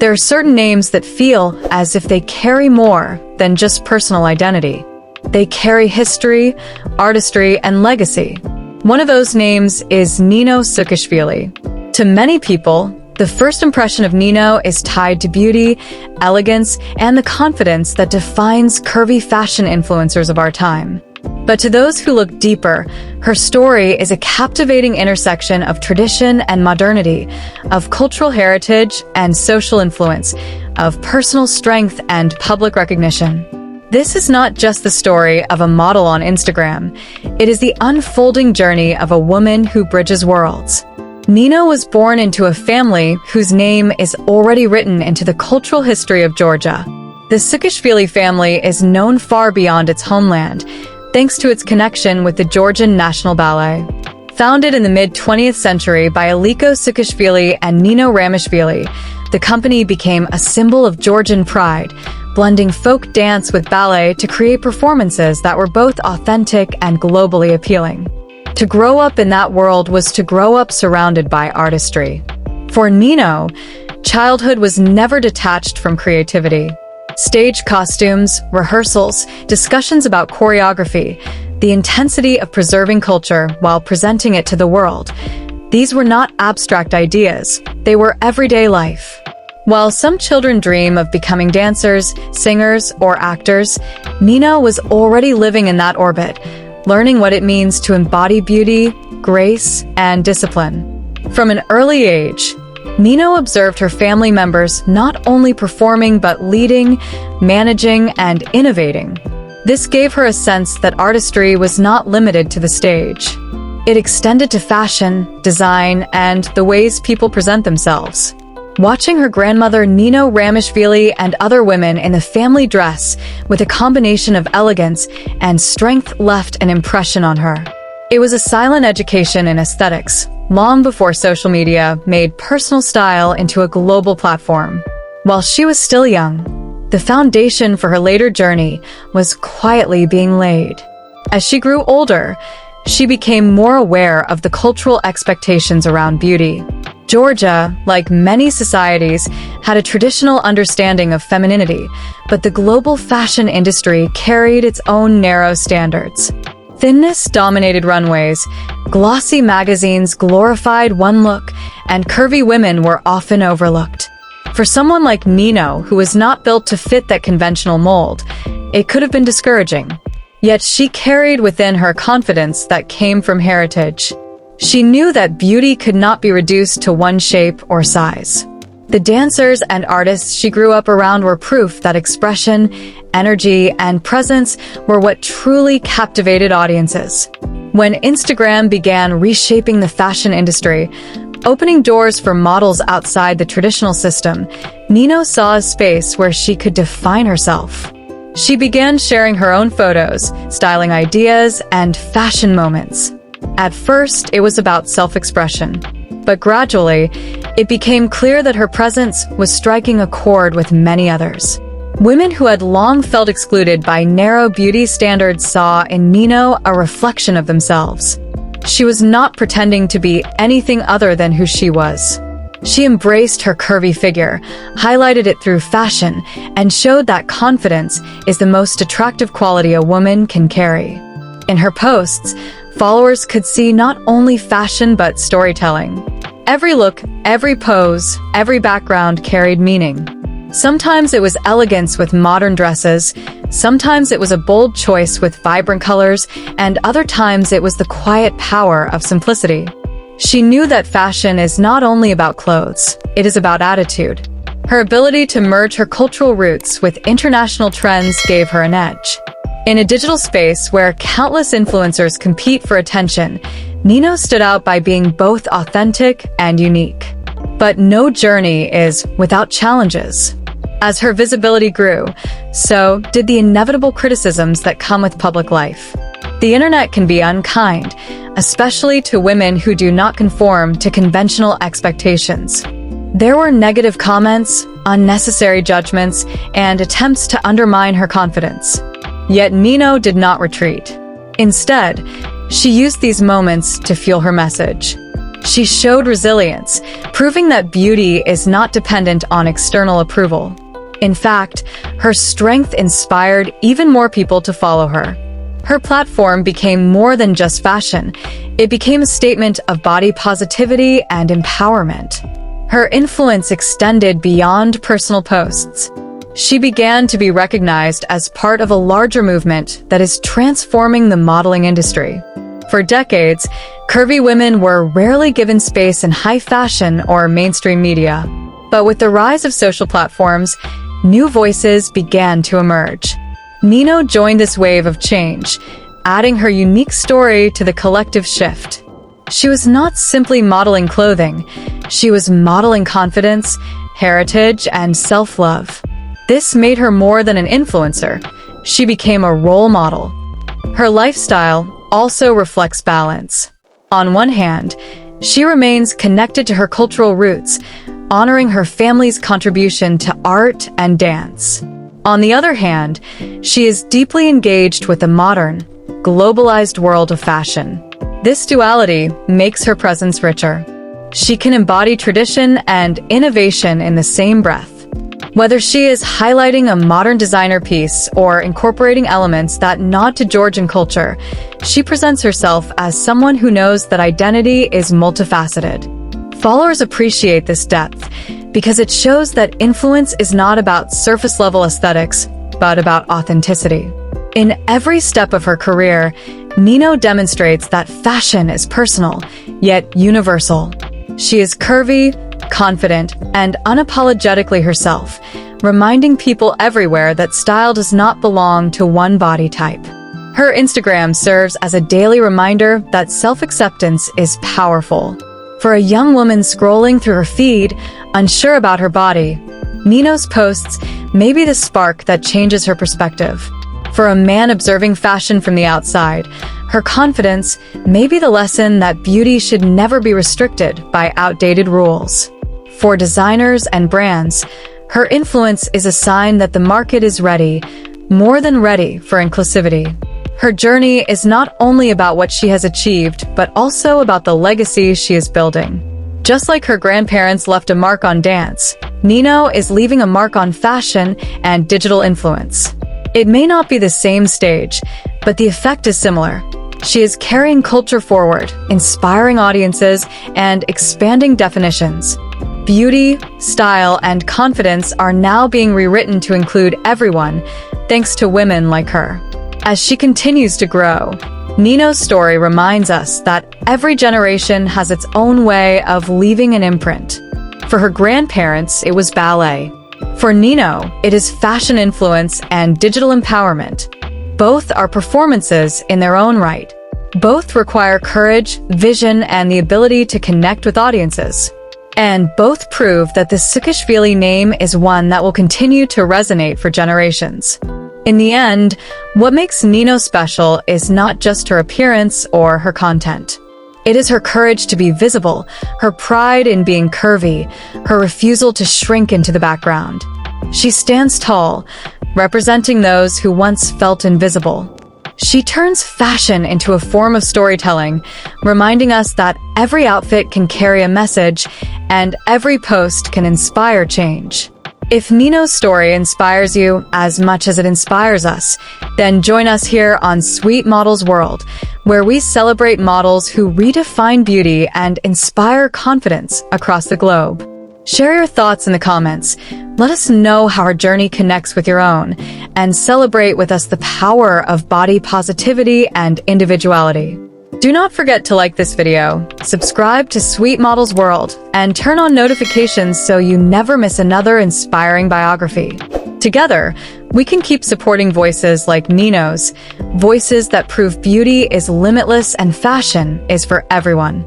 There are certain names that feel as if they carry more than just personal identity. They carry history, artistry, and legacy. One of those names is Nino Sukhishvili. To many people, the first impression of Nino is tied to beauty, elegance, and the confidence that defines curvy fashion influencers of our time. But to those who look deeper, her story is a captivating intersection of tradition and modernity, of cultural heritage and social influence, of personal strength and public recognition. This is not just the story of a model on Instagram. It is the unfolding journey of a woman who bridges worlds. Nino was born into a family whose name is already written into the cultural history of Georgia. The Sukhishvili family is known far beyond its homeland, thanks to its connection with the Georgian National Ballet. Founded in the mid-20th century by Aliko Sukhishvili and Nino Ramishvili, the company became a symbol of Georgian pride, blending folk dance with ballet to create performances that were both authentic and globally appealing. To grow up in that world was to grow up surrounded by artistry. For Nino, childhood was never detached from creativity. Stage costumes, rehearsals, discussions about choreography, the intensity of preserving culture while presenting it to the world. These were not abstract ideas, they were everyday life. While some children dream of becoming dancers, singers, or actors, Nino was already living in that orbit, learning what it means to embody beauty, grace, and discipline. From an early age, Nino observed her family members not only performing but leading, managing, and innovating. This gave her a sense that artistry was not limited to the stage. It extended to fashion, design, and the ways people present themselves. Watching her grandmother Nino Ramishvili and other women in the family dress with a combination of elegance and strength left an impression on her. It was a silent education in aesthetics, long before social media made personal style into a global platform. While she was still young, the foundation for her later journey was quietly being laid. As she grew older, she became more aware of the cultural expectations around beauty. Georgia, like many societies, had a traditional understanding of femininity, but the global fashion industry carried its own narrow standards. Thinness dominated runways, glossy magazines glorified one look, and curvy women were often overlooked. For someone like Nino, who was not built to fit that conventional mold, it could have been discouraging. Yet she carried within her confidence that came from heritage. She knew that beauty could not be reduced to one shape or size. The dancers and artists she grew up around were proof that expression, energy, and presence were what truly captivated audiences. When Instagram began reshaping the fashion industry, opening doors for models outside the traditional system, Nino saw a space where she could define herself. She began sharing her own photos, styling ideas, and fashion moments. At first, it was about self-expression, but gradually, it became clear that her presence was striking a chord with many others. Women who had long felt excluded by narrow beauty standards saw in Nino a reflection of themselves. She was not pretending to be anything other than who she was. She embraced her curvy figure, highlighted it through fashion, and showed that confidence is the most attractive quality a woman can carry. In her posts, followers could see not only fashion but storytelling. Every look, every pose, every background carried meaning. Sometimes it was elegance with modern dresses, sometimes it was a bold choice with vibrant colors, and other times it was the quiet power of simplicity. She knew that fashion is not only about clothes, it is about attitude. Her ability to merge her cultural roots with international trends gave her an edge. In a digital space where countless influencers compete for attention, Nino stood out by being both authentic and unique. But no journey is without challenges. As her visibility grew, so did the inevitable criticisms that come with public life. The internet can be unkind, especially to women who do not conform to conventional expectations. There were negative comments, unnecessary judgments, and attempts to undermine her confidence. Yet Nino did not retreat. Instead, she used these moments to fuel her message. She showed resilience, proving that beauty is not dependent on external approval. In fact, her strength inspired even more people to follow her. Her platform became more than just fashion. It became a statement of body positivity and empowerment. Her influence extended beyond personal posts. She began to be recognized as part of a larger movement that is transforming the modeling industry. For decades, curvy women were rarely given space in high fashion or mainstream media. But with the rise of social platforms, new voices began to emerge. Nino joined this wave of change, adding her unique story to the collective shift. She was not simply modeling clothing, she was modeling confidence, heritage, and self-love. This made her more than an influencer. She became a role model. Her lifestyle also reflects balance. On one hand, she remains connected to her cultural roots, honoring her family's contribution to art and dance. On the other hand, she is deeply engaged with the modern, globalized world of fashion. This duality makes her presence richer. She can embody tradition and innovation in the same breath. Whether she is highlighting a modern designer piece or incorporating elements that nod to Georgian culture, she presents herself as someone who knows that identity is multifaceted. Followers appreciate this depth because it shows that influence is not about surface-level aesthetics, but about authenticity. In every step of her career, Nino demonstrates that fashion is personal, yet universal. She is curvy, confident, and unapologetically herself, reminding people everywhere that style does not belong to one body type. Her Instagram serves as a daily reminder that self-acceptance is powerful. For a young woman scrolling through her feed, unsure about her body, Nino's posts may be the spark that changes her perspective. For a man observing fashion from the outside, her confidence may be the lesson that beauty should never be restricted by outdated rules. For designers and brands, her influence is a sign that the market is ready, more than ready, for inclusivity. Her journey is not only about what she has achieved, but also about the legacy she is building. Just like her grandparents left a mark on dance, Nino is leaving a mark on fashion and digital influence. It may not be the same stage, but the effect is similar. She is carrying culture forward, inspiring audiences, and expanding definitions. Beauty, style, and confidence are now being rewritten to include everyone, thanks to women like her. As she continues to grow, Nino's story reminds us that every generation has its own way of leaving an imprint. For her grandparents, it was ballet. For Nino, it is fashion influence and digital empowerment. Both are performances in their own right. Both require courage, vision, and the ability to connect with audiences. And both prove that the Sukhishvili name is one that will continue to resonate for generations. In the end, what makes Nino special is not just her appearance or her content. It is her courage to be visible, her pride in being curvy, her refusal to shrink into the background. She stands tall, representing those who once felt invisible. She turns fashion into a form of storytelling, reminding us that every outfit can carry a message and every post can inspire change. If Nino's story inspires you as much as it inspires us, then join us here on Sweet Models World, where we celebrate models who redefine beauty and inspire confidence across the globe. Share your thoughts in the comments. Let us know how our journey connects with your own, and celebrate with us the power of body positivity and individuality. Do not forget to like this video, subscribe to Sweet Models World, and turn on notifications so you never miss another inspiring biography. Together, we can keep supporting voices like Nino's, voices that prove beauty is limitless and fashion is for everyone.